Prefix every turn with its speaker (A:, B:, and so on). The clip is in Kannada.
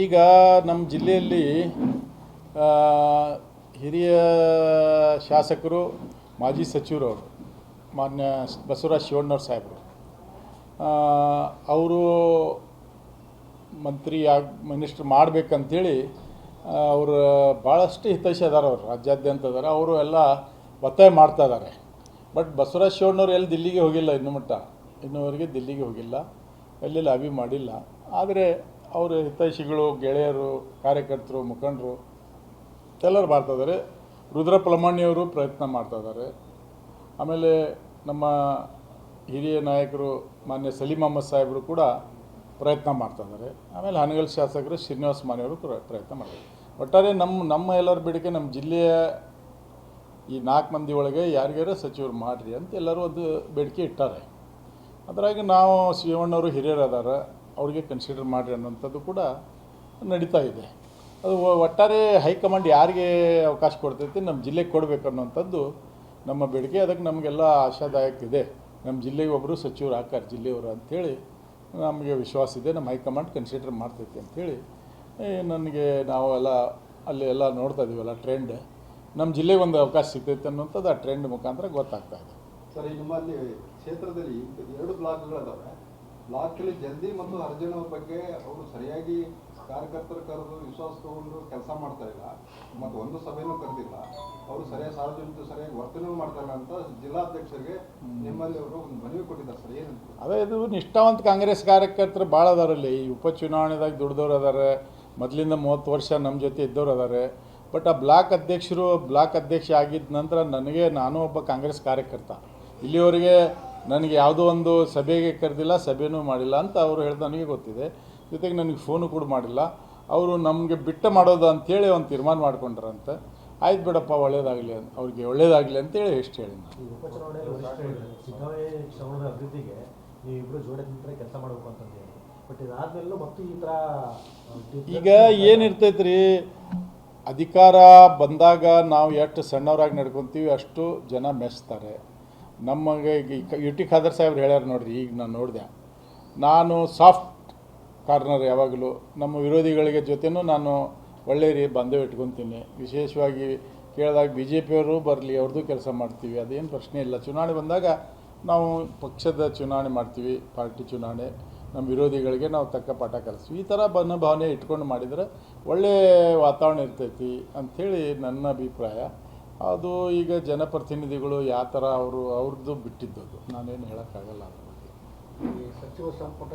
A: ಈಗ ನಮ್ಮ ಜಿಲ್ಲೆಯಲ್ಲಿ ಹಿರಿಯ ಶಾಸಕರು ಮಾಜಿ ಸಚಿವರವರು ಮಾನ್ಯ ಬಸವರಾಜ ಶಿವಣ್ಣವ್ರ ಸಾಹೇಬರು ಅವರು ಮಿನಿಸ್ಟ್ರ್ ಮಾಡಬೇಕಂತೇಳಿ ಅವರು ಭಾಳಷ್ಟು ಹಿತೈಷಿ ಅದಾರ. ಅವರು ರಾಜ್ಯಾದ್ಯಂತ ಅದಾರ. ಅವರು ಎಲ್ಲ ಒತ್ತಾಯ ಮಾಡ್ತಾ ಇದ್ದಾರೆ. ಬಟ್ ಬಸವರಾಜ ಶಿವಣ್ಣವ್ರು ಎಲ್ಲಿ ದಿಲ್ಲಿಗೆ ಹೋಗಿಲ್ಲ, ಇನ್ನೂವರೆಗೆ ದಿಲ್ಲಿಗೆ ಹೋಗಿಲ್ಲ, ಎಲ್ಲಿ ಲಾಬಿ ಮಾಡಿಲ್ಲ. ಆದರೆ ಅವರು ಹಿತೈಷಿಗಳು, ಗೆಳೆಯರು, ಕಾರ್ಯಕರ್ತರು, ಮುಖಂಡರು ಎಲ್ಲರೂ ಮಾಡ್ತಾಯಿದ್ದಾರೆ. ರುದ್ರ ಪಲಮಾಣಿಯವರು ಪ್ರಯತ್ನ ಮಾಡ್ತಾಯಿದ್ದಾರೆ. ಆಮೇಲೆ ನಮ್ಮ ಹಿರಿಯ ನಾಯಕರು ಮಾನ್ಯ ಸಲೀಂ ಅಹಮದ್ ಸಾಹೇಬರು ಕೂಡ ಪ್ರಯತ್ನ ಮಾಡ್ತಾಯಿದ್ದಾರೆ. ಆಮೇಲೆ ಹಾನಗಲ್ ಶಾಸಕರು ಶ್ರೀನಿವಾಸ ಮಾನೆಯವರು ಪ್ರಯತ್ನ ಮಾಡ್ತಾರೆ. ಒಟ್ಟಾರೆ ನಮ್ಮ ಎಲ್ಲರ ಬೇಡಿಕೆ ನಮ್ಮ ಜಿಲ್ಲೆಯ ಈ 4 ಮಂದಿ ಒಳಗೆ ಯಾರಿಗಾರ ಸಚಿವರು ಮಾಡಿರಿ ಅಂತ ಎಲ್ಲರೂ ಒಂದು ಬೇಡಿಕೆ ಇಟ್ಟಾರೆ. ಅದರಾಗಿ ನಾವು ಶಿವಣ್ಣವರು ಹಿರಿಯರು ಅದಾರ, ಅವ್ರಿಗೆ ಕನ್ಸಿಡರ್ ಮಾಡಿರಿ ಅನ್ನೋಂಥದ್ದು ಕೂಡ ನಡೀತಾ ಇದೆ. ಅದು ಒಟ್ಟಾರೆ ಹೈಕಮಾಂಡ್ ಯಾರಿಗೆ ಅವಕಾಶ ಕೊಡ್ತೈತಿ, ನಮ್ಮ ಜಿಲ್ಲೆಗೆ ಕೊಡಬೇಕು ಅನ್ನೋಂಥದ್ದು ನಮ್ಮ ಬೇಡಿಕೆ. ಅದಕ್ಕೆ ನಮಗೆಲ್ಲ ಆಶಾದಾಯಕ ಇದೆ. ನಮ್ಮ ಜಿಲ್ಲೆಗೆ ಒಬ್ಬರು ಸಚಿವರು ಹಾಕಾರ ಜಿಲ್ಲೆಯವರು ಅಂಥೇಳಿ ನಮಗೆ ವಿಶ್ವಾಸ ಇದೆ. ನಮ್ಮ ಹೈಕಮಾಂಡ್ ಕನ್ಸಿಡರ್ ಮಾಡ್ತೈತಿ ಅಂಥೇಳಿ ನನಗೆ ನಾವು ಅಲ್ಲಿ ಎಲ್ಲ ನೋಡ್ತಾ ಇದ್ದೀವಲ್ಲ ಟ್ರೆಂಡ್, ನಮ್ಮ ಜಿಲ್ಲೆಗೆ ಒಂದು ಅವಕಾಶ ಸಿಗ್ತೈತೆ ಅನ್ನೋಂಥದ್ದು ಆ ಟ್ರೆಂಡ್ ಮುಖಾಂತರ ಗೊತ್ತಾಗ್ತಾ ಇದೆ.
B: ಸರ್, ಈ ನಿಮ್ಮಲ್ಲಿ ಕ್ಷೇತ್ರದಲ್ಲಿ 2 ಬ್ಲಾಕ್ಗಳಿದಾವೆ. ಬ್ಲಾಕಲ್ಲಿ ಜಲ್ದಿ ಮತ್ತು ಅರ್ಜುನ್ ಅವ್ರ ಬಗ್ಗೆ ಅವರು ಸರಿಯಾಗಿ ಕಾರ್ಯಕರ್ತರು ಕರೆದು ವಿಶ್ವಾಸ ತಗೊಂಡು ಕೆಲಸ ಮಾಡ್ತಾ ಇಲ್ಲ, ಮತ್ತು ಒಂದು ಸಭೆನೂ ಕರೆದಿಲ್ಲ. ಅವರು ಸರಿಯಾಗಿ ಸಾರ್ವಜನಿಕರು ಸರಿಯಾಗಿ ವರ್ತನೆ ಮಾಡ್ತಾ ಇಲ್ಲ ಅಂತ ಜಿಲ್ಲಾಧ್ಯಕ್ಷರಿಗೆ ನಿಮ್ಮಲ್ಲಿ ಅವರು ಒಂದು ಮನವಿ ಕೊಟ್ಟಿದ್ದಾರೆ. ಸರ್, ಏನಂತ?
A: ಅದೇ ಇದು ನಿಷ್ಠಾವಂತ ಕಾಂಗ್ರೆಸ್ ಕಾರ್ಯಕರ್ತರು ಭಾಳ ಅದಾರಲ್ಲಿ. ಈ ಉಪಚುನಾವಣೆದಾಗ ದುಡ್ದವ್ರು ಅದಾರೆ, ಮೊದಲಿಂದ 30 ವರ್ಷ ನಮ್ಮ ಜೊತೆ ಇದ್ದವ್ರು ಅದಾರೆ. ಬಟ್ ಆ ಬ್ಲಾಕ್ ಅಧ್ಯಕ್ಷ ಆಗಿದ್ದ ನಂತರ ನಾನು ಒಬ್ಬ ಕಾಂಗ್ರೆಸ್ ಕಾರ್ಯಕರ್ತ, ಇಲ್ಲಿವರೆಗೆ ನನಗೆ ಯಾವುದೋ ಒಂದು ಸಭೆಗೆ ಕರೆದಿಲ್ಲ, ಸಭೆನೂ ಮಾಡಿಲ್ಲ ಅಂತ ಅವರು ಹೇಳ್ದು ನನಗೆ ಗೊತ್ತಿದೆ. ಜೊತೆಗೆ ನನಗೆ ಫೋನು ಕೂಡ ಮಾಡಿಲ್ಲ. ಅವರು ನಮಗೆ ಬಿಟ್ಟು ಮಾಡೋದು ಅಂಥೇಳಿ ಒಂದು ತೀರ್ಮಾನ ಮಾಡ್ಕೊಂಡ್ರಂತೆ. ಆಯ್ತು ಬಿಡಪ್ಪ, ಒಳ್ಳೇದಾಗಲಿ, ಅವ್ರಿಗೆ ಒಳ್ಳೇದಾಗಲಿ ಅಂತೇಳಿ ಎಷ್ಟು ಹೇಳಿ ನಾನು.
C: ಅಭಿವೃದ್ಧಿಗೆ ನೀವಿಬ್ಬರು ಜೋಡಿ ನಿಂತರೆ ಕೆಲಸ ಮಾಡಬೇಕು ಅಂತಂದು, ಬಟ್ ಇದಾದ್ಮೇಲೂ ಮತ್ತು ಈ ಥರ
A: ಈಗ ಏನಿರ್ತೈತೆ ರೀ, ಅಧಿಕಾರ ಬಂದಾಗ ನಾವು ಎಷ್ಟು ಸಣ್ಣವರಾಗಿ ನಡ್ಕೊತೀವಿ ಅಷ್ಟು ಜನ ಮೆಚ್ತಾರೆ. ನಮಗೆ ಯುಟಿ ಖಾದರ್ ಸಾಹೇಬ್ರು ಹೇಳ್ಯಾರ ನೋಡ್ರಿ, ಈಗ ನಾನು ನೋಡಿದೆ, ನಾನು ಸಾಫ್ಟ್ ಕಾರ್ನರ್ ಯಾವಾಗಲೂ ನಮ್ಮ ವಿರೋಧಿಗಳಿಗೆ ಜೊತೆನೂ ನಾನು ಒಳ್ಳೆಯ ಬಾಂಧವ್ಯ ಇಟ್ಕೊತೀನಿ. ವಿಶೇಷವಾಗಿ ಕೇಳಿದಾಗ BJPಯವರು ಬರಲಿ, ಅವ್ರದ್ದು ಕೆಲಸ ಮಾಡ್ತೀವಿ, ಅದೇನು ಪ್ರಶ್ನೆ ಇಲ್ಲ. ಚುನಾವಣೆ ಬಂದಾಗ ನಾವು ಪಕ್ಷದ ಚುನಾವಣೆ ಮಾಡ್ತೀವಿ, ಪಾರ್ಟಿ ಚುನಾವಣೆ, ನಮ್ಮ ವಿರೋಧಿಗಳಿಗೆ ನಾವು ತಕ್ಕ ಪಾಠ ಕಲಿಸ್ತೀವಿ. ಈ ಥರ ಭಾವನೆ ಇಟ್ಕೊಂಡು ಮಾಡಿದರೆ ಒಳ್ಳೆಯ ವಾತಾವರಣ ಇರ್ತೈತಿ ಅಂಥೇಳಿ ನನ್ನ ಅಭಿಪ್ರಾಯ. ಅದು ಈಗ ಜನಪ್ರತಿನಿಧಿಗಳು ಯಾವ ಥರ ಅವ್ರದ್ದು ಬಿಟ್ಟಿದ್ದದು, ನಾನೇನು ಹೇಳೋಕ್ಕಾಗಲ್ಲ ಅದ್ರ ಬಗ್ಗೆ.
D: ಸಚಿವ ಸಂಪುಟ